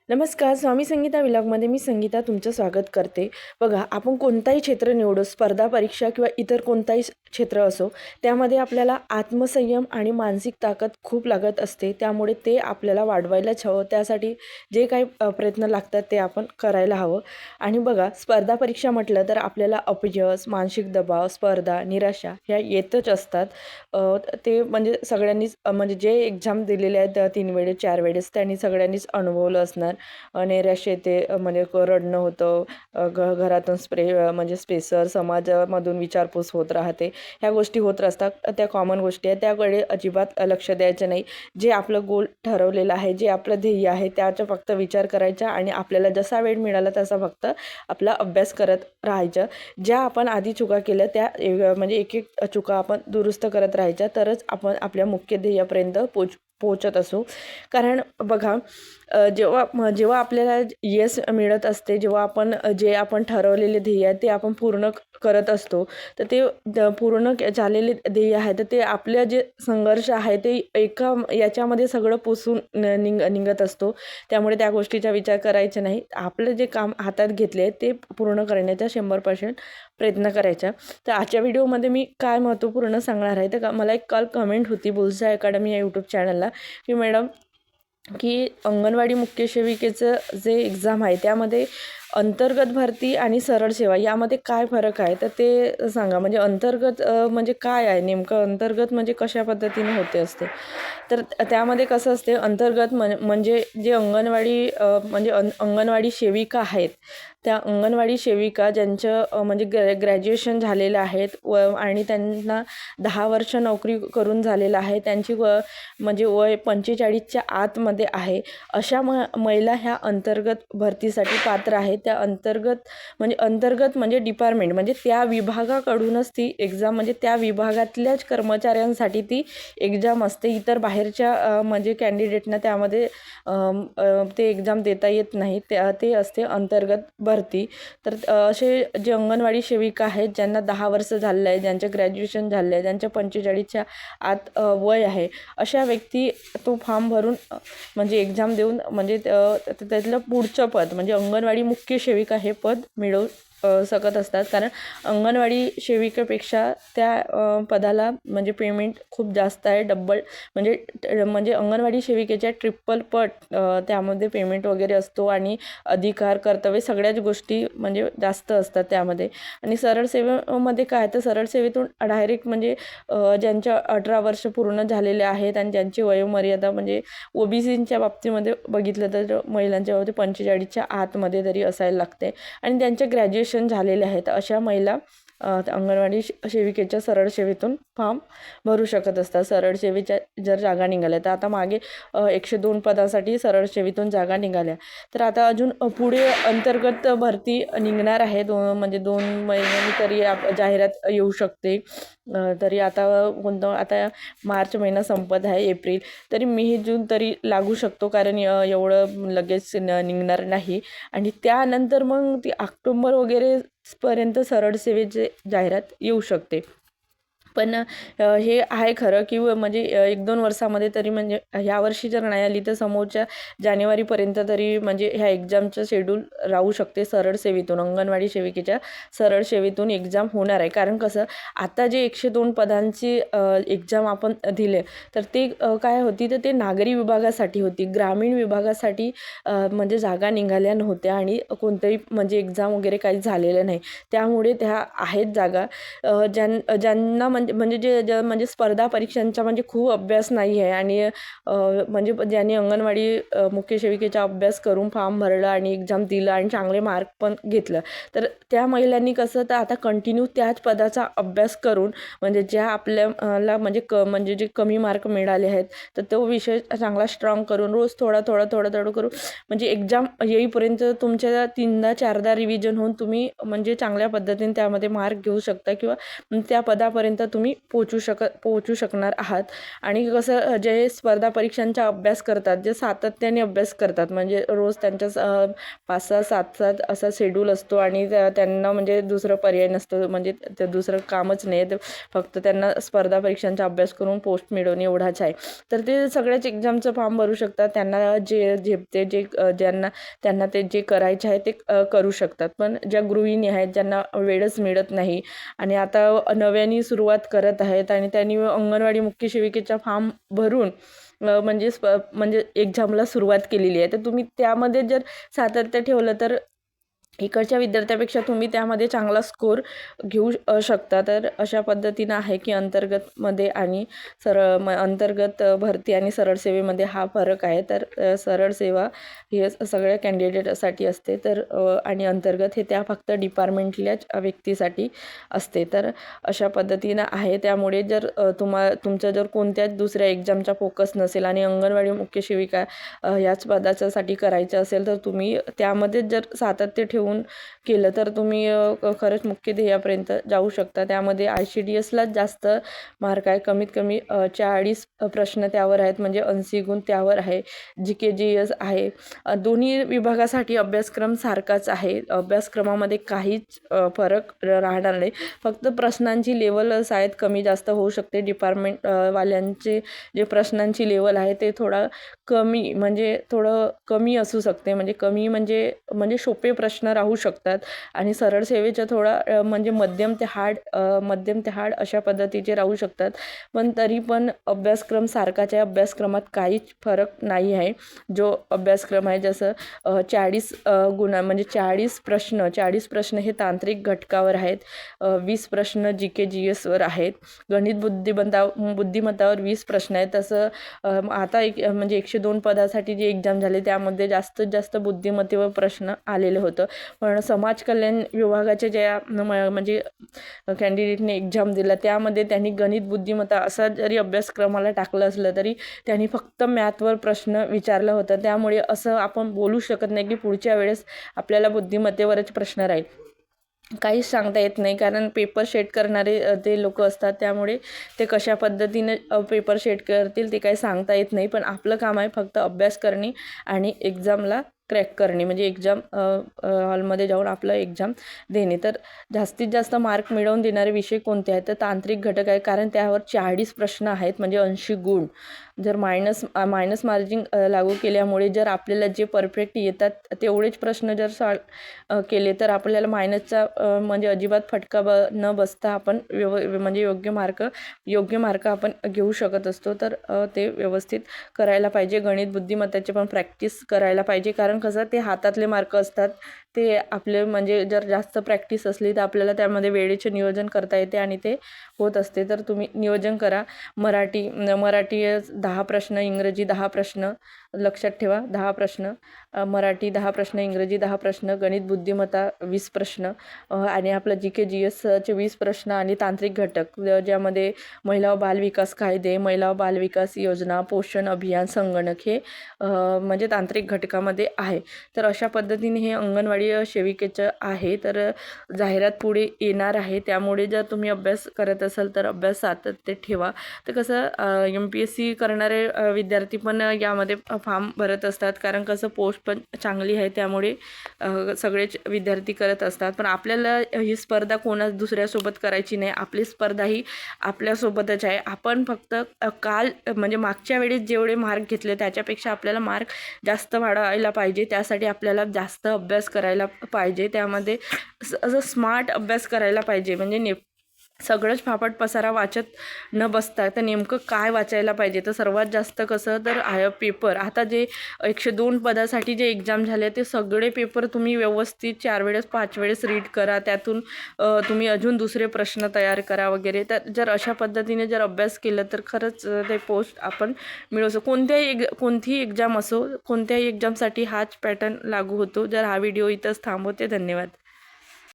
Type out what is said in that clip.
नमस्कार. स्वामी संगीता विलॉगमध्ये मी संगीता तुमचं स्वागत करते. बघा, आपण कोणताही क्षेत्र निवडू, स्पर्धा परीक्षा किंवा इतर कोणताही क्षेत्र असो, त्यामध्ये आपल्याला आत्मसंयम आणि मानसिक ताकद खूप लागत असते. त्यामुळे ते आपल्याला वाढवायलाच हवं. त्यासाठी जे काही प्रयत्न लागतात ते आपण करायला हवं. आणि बघा, स्पर्धा परीक्षा म्हटलं तर आपल्याला अपयश, मानसिक दबाव, स्पर्धा, निराशा ह्या येतच असतात. ते म्हणजे सगळ्यांनीच म्हणजे जे एक्झाम दिलेले आहेत 3 वेळेस 4 वेळेस त्यांनी सगळ्यांनीच अनुभवलं असणार. नैराश्य येते, म्हणजे रडणं होतं, घरातून म्हणजे स्पेसर समाजामधून विचारपूस होत राहते. ह्या गोष्टी होत असतात. त्या कॉमन गोष्टी आहेत. त्याकडे अजिबात लक्ष द्यायचं नाही. जे आपलं गोल ठरवलेलं आहे, जे आपलं ध्येय आहे त्याचा फक्त विचार करायचा आणि आपल्याला जसा वेळ मिळाला तसा फक्त आपला अभ्यास करत राहायचं. ज्या आपण आधी चुका केल्या त्या म्हणजे एक एक चुका आपण दुरुस्त करत राहायच्या, तरच आपण आपल्या मुख्य ध्येयापर्यंत पोहोचत असू. कारण बघा, जेव्हा आपल्याला यश मिळत असते, जेव्हा आपण जे आपण ठरवलेले ध्येय आहे ते आपण पूर्ण करत असतो, तर ते पूर्ण झालेले ध्येय आहे तर ते आपलं जे संघर्ष आहे ते एका याच्यामध्ये सगळं पुसून निघत असतो. त्यामुळे त्या गोष्टीचा विचार करायचा नाही. आपलं जे काम हातात घेतले ते पूर्ण करण्याचा 100% प्रयत्न करायचा. तर आजच्या व्हिडिओमध्ये मी काय महत्त्वपूर्ण सांगणार आहे, तर मला एक काल कमेंट होती बुल्सआय अकॅडमी या यूट्यूब चॅनलला, की मॅडम, की अंगणवाडी मुख्य सेविकेचं जे एक्झाम आहे त्यामध्ये अंतर्गत भरती आणि सरळ सेवा यामध्ये काय फरक आहे, तर ते सांगा. म्हणजे अंतर्गत म्हणजे काय आहे नेमकं? अंतर्गत म्हणजे कशा पद्धतीने होते असते? तर त्यामध्ये कसं असते, अंतर्गत म्हणजे जे अंगणवाडी म्हणजे अंगणवाडी सेविका आहेत, त्या अंगणवाडी सेविका ज्यांचं म्हणजे ग्रॅज्युएशन झालेलं आहेत आणि त्यांना 10 वर्ष नोकरी करून झालेलं आहे, त्यांची म्हणजे वय 45च्या आतमध्ये आहे, अशा महिला ह्या अंतर्गत भरतीसाठी पात्र आहेत. त्या अंतर्गत म्हणजे डिपार्टमेंट म्हणजे त्या विभागाकडूनच ती एक्झाम, म्हणजे त्या विभागातल्याच कर्मचाऱ्यांसाठी ती एक्झाम असते. इतर बाहेरच्या म्हणजे कॅन्डिडेटना त्यामध्ये ते एक्झाम देता येत नाही. ते असते अंतर्गत भरती. तर असे जे अंगणवाडी सेविका आहेत ज्यांना 10 वर्ष झालेलं आहे, ज्यांचं ग्रॅज्युएशन झालं आहे, ज्यांच्या 45च्या आत वय आहे, अशा व्यक्ती तो फॉर्म भरून म्हणजे एक्झाम देऊन म्हणजे त्यातलं पुढचं पद म्हणजे अंगणवाडी मुख्य सेविका हे पद मिळवू शकत असतात. कारण अंगणवाडी सेविकेपेक्षा त्या पदाला म्हणजे पेमेंट खूप जास्त आहे, डबल म्हणजे अंगणवाडी सेविकेच्या ट्रिपल पट त्यामध्ये पेमेंट वगैरे असतो आणि अधिकार कर्तव्य सगळ्याच गोष्टी म्हणजे जास्त असतात त्यामध्ये. आणि सरळ सेवेमध्ये काय, तर सरळ सेवेतून डायरेक्ट म्हणजे ज्यांच्या 18 वर्ष पूर्ण झालेले आहेत आणि ज्यांची वयोमर्यादा म्हणजे OBCच्या बाबतीमध्ये बघितलं तर महिलांच्या बाबतीत 45च्या आतमध्ये तरी असायला लागते आणि ज्यांचे ग्रॅज्युएशन झालेले आहेत अशा महिला अंगणवाडी सेविकेच्या सरळ सेवेतून फॉर्म भरू शकत असतात. सरळ सेवेच्या जर जागा निघाल्या तर आता मागे 102 पदासाठी सरळ सेवेतून जागा निघाल्या, तर आता अजून पुढे अंतर्गत भरती निघणार आहे. म्हणजे 2 महिन्यांनी तरी जाहिरात येऊ शकते. तरी आता मार्च महिना संपत आहे, एप्रिल, तरी मे जून तरी लागू शकतो. कारण एवढं लगेच निघणार नाही आणि त्यानंतर मग ती ऑक्टोबर वगैरे पर्यंत सरळ सेवेचे जाहिरात येऊ शकते. पण हे आहे खरं की म्हणजे 1-2 वर्षामध्ये तरी म्हणजे ह्या वर्षी जर नाही आली तर समोरच्या जानेवारीपर्यंत तरी म्हणजे ह्या एक्झामचं शेड्यूल राहू शकते. सरळ सेवेतून अंगणवाडी सेविकेच्या सरळ सेवेतून एक्झाम होणार आहे. कारण कसं, आता जे 102 पदांची एक्झाम आपण दिले तर ते काय होती, तर ते नागरी विभागासाठी होती. ग्रामीण विभागासाठी म्हणजे जागा निघाल्या नव्हत्या आणि कोणतंही म्हणजे एक्झाम वगैरे काही झालेलं नाही. त्यामुळे त्या आहेत जागा. ज्यांना म्हणजे म्हणजे स्पर्धा परीक्षांचा म्हणजे खूप अभ्यास नाही आहे आणि म्हणजे ज्यांनी अंगणवाडी मुख्य सेविकेचा अभ्यास करून फॉर्म भरला आणि एक्झाम दिलं आणि चांगले मार्क पण घेतलं, तर त्या महिलांनी कसं तर आता कंटिन्यू त्याच पदाचा अभ्यास करून म्हणजे ज्या आपल्याला म्हणजे जे कमी मार्क मिळाले आहेत तर तो विषय चांगला स्ट्रॉंग करून रोज थोडा करून म्हणजे एक्झाम येईपर्यंत तुमच्या 3दा-4दा रिव्हिजन होऊन तुम्ही म्हणजे चांगल्या पद्धतीने त्यामध्ये मार्क घेऊ शकता किंवा त्या पदापर्यंत तुम्ही पोहोचू शकणार आहात. आणि कसं जे स्पर्धा परीक्षांचा अभ्यास करतात, जे सातत्याने अभ्यास करतात, म्हणजे रोज त्यांच्या 5-6, 7-7 असा शेड्यूल असतो आणि त्यांना म्हणजे दुसरं पर्याय नसतं, म्हणजे ते दुसरं कामच नाही, तर फक्त त्यांना स्पर्धा परीक्षांचा अभ्यास करून पोस्ट मिळवणे एवढाच आहे. तर ते सगळ्याच एक्झामचं फॉर्म भरू शकतात. त्यांना जे झेपते, त्यांना ते जे करायचे आहे ते करू शकतात. पण ज्या गृहिणी आहेत, ज्यांना वेळच मिळत नाही आणि आता नव्याने सुरुवात करत आहेत आणि त्यांनी अंगणवाडी मुख्य सेविकेचा फॉर्म भरून म्हणजे एक्झामला सुरुवात केलेली आहे, तर तुम्ही त्यामध्ये जर सातत्य ठेवलं तर इकडच्या विद्यार्थ्यापेक्षा तुम्ही त्यामध्ये चांगला स्कोर घेऊ शकता. तर अशा पद्धतीनं आहे की अंतर्गतमध्ये आणि अंतर्गत भरती आणि सरळ सेवेमध्ये हा फरक आहे. तर सरळ सेवा ही सगळ्या कॅन्डिडेटसाठी असते, तर आणि अंतर्गत हे त्या फक्त डिपार्टमेंटल्याच व्यक्तीसाठी असते. तर अशा पद्धतीनं आहे. त्यामुळे जर तुमचं जर कोणत्याच दुसऱ्या एक्झामचा फोकस नसेल आणि अंगणवाडी मुख्य सेविका याच पदासाठी करायचं असेल, तर तुम्ही त्यामध्येच जर सातत्य ठेवून केलं तर तुम्ही खरंच मुख्य ध्येयापर्यंत जाऊ शकता. त्यामध्ये ICDSलाच जास्त मार्क आहे. कमीत कमी 40 प्रश्न त्यावर आहेत, म्हणजे 80 गुण त्यावर आहे. GK-GS आहे. दोन्ही विभागासाठी अभ्यासक्रम सारखाच आहे. अभ्यासक्रमामध्ये काहीच फरक राहणार नाही. फक्त प्रश्नांची लेवल शाळेत कमी जास्त होऊ शकते. डिपार्टमेंट वाल्यांचे जे प्रश्नांची लेवल आहे ते थोडं कमी असू शकते. म्हणजे सोपे प्रश्न राहू शकतात आणि सरळ सेवेच्या थोडा म्हणजे मध्यम ते हार्ड अशा पद्धतीचे राहू शकतात. पण तरी पण अभ्यासक्रम सारखाच आहे. अभ्यासक्रमात काहीच फरक नाही आहे. जो अभ्यासक्रम आहे, जसं 40 म्हणजे 40 प्रश्न हे तांत्रिक घटकावर आहेत, 20 प्रश्न GK-GSवर आहेत, गणित बुद्धिमत्तावर 20 प्रश्न आहेत. तसं आता म्हणजे 102 पदासाठी जे एक्झाम झाले त्यामध्ये जास्तीत जास्त बुद्धिमत्तेवर प्रश्न आलेलं होतं. पण समाज कल्याण विभागाच्या ज्या म्हणजे कॅन्डिडेटने एक्झाम दिला त्यामध्ये त्यांनी गणित बुद्धिमत्ता असा जरी अभ्यासक्रमाला टाकलं असलं तरी त्यांनी फक्त मॅथवर प्रश्न विचारला होता. त्यामुळे असं आपण बोलू शकत नाही की पुढच्या वेळेस आपल्याला बुद्धिमत्तेवरच प्रश्न राहील. काहीच सांगता येत नाही, कारण पेपर शेड करणारे ते लोक असतात. त्यामुळे ते कशा पद्धतीने पेपर शेड करतील ते काही सांगता येत नाही. पण आपलं काम आहे फक्त अभ्यास करणे आणि एक्झामला क्रॅक करणे, म्हणजे एक्झाम हॉलमध्ये जाऊन आपलं एक्झाम देणे. तर जास्तीत जास्त मार्क मिळवून देणारे विषय कोणते आहेत, तर तांत्रिक घटक आहे, कारण त्यावर 40 प्रश्न आहेत, म्हणजे 80 गुण. जर मायनस मार्जिन लागू केल्यामुळे जर आपल्याला जे परफेक्ट येतात तेवढेच प्रश्न जर केले तर आपल्याला मायनसचा म्हणजे अजिबात फटका न बसता आपण म्हणजे योग्य मार्क आपण घेऊ शकत असतो. तर ते व्यवस्थित करायला पाहिजे. गणित बुद्धिमत्तेचे पण प्रॅक्टिस करायला पाहिजे, कारण कसं ते हातातले मार्क असतात. ते आपले म्हणजे जर जास्त प्रॅक्टिस असली तर आपल्याला त्यामध्ये वेळेचे नियोजन करता येते आणि ते होत असते. तर तुम्ही नियोजन करा. मराठी 10 प्रश्न, इंग्रजी 10 प्रश्न, लक्षात ठेवा 10 प्रश्न, मराठी 10 प्रश्न, इंग्रजी 10 प्रश्न, गणित बुद्धिमत्ता 20 प्रश्न आणि आपलं GK-GSचे 20 प्रश्न आणि तांत्रिक घटक ज्यामध्ये महिला व बालविकास कायदे, महिला व बालविकास योजना, पोषण अभियान, संगणक हे म्हणजे तांत्रिक घटकामध्ये आहे. तर अशा पद्धतीने हे अंगणवाडी सेविकेचं आहे. तर जाहिरात पुढे येणार आहे, त्यामुळे जर तुम्ही अभ्यास करत असाल तर अभ्यास सातत्य ठेवा. तर कसं MPSC करणारे विद्यार्थी पण यामध्ये फॉर्म भरत असतात, कारण कसं पोस्ट पण चांगली आहे, त्यामुळे सगळेच विद्यार्थी करत असतात. पण आपल्याला ही स्पर्धा दुसऱ्यासोबत करायची नाही. आपली स्पर्धा ही आपल्यासोबतच आहे. आपण फक्त म्हणजे मागच्या वेळेस जेवढे मार्क घेतले त्याच्यापेक्षा आपल्याला मार्क जास्त वाढवायला पाहिजे. त्यासाठी आपल्याला जास्त अभ्यास करायला पाहिजे. त्यामध्ये असं स्मार्ट अभ्यास करायला पाहिजे, म्हणजे सगळंच फाफट पसारा वाचत न बसता तर नेमकं काय वाचायला पाहिजे. तर सर्वात जास्त कसं तर पेपर आता जे 102 पदासाठी जे एक्झाम झाले ते सगळे पेपर तुम्ही व्यवस्थित 4 वेळेस 5 वेळेस रीड करा. त्यातून तुम्ही अजून दुसरे प्रश्न तयार करा वगैरे. तर जर अशा पद्धतीने जर अभ्यास केलं तर खरंच ते पोस्ट आपण मिळवू शकतो. कोणतीही एक्झाम असो, कोणत्याही एक्झामसाठी हाच पॅटर्न लागू होतो. जर हा व्हिडिओ इथंच थांबवते. धन्यवाद.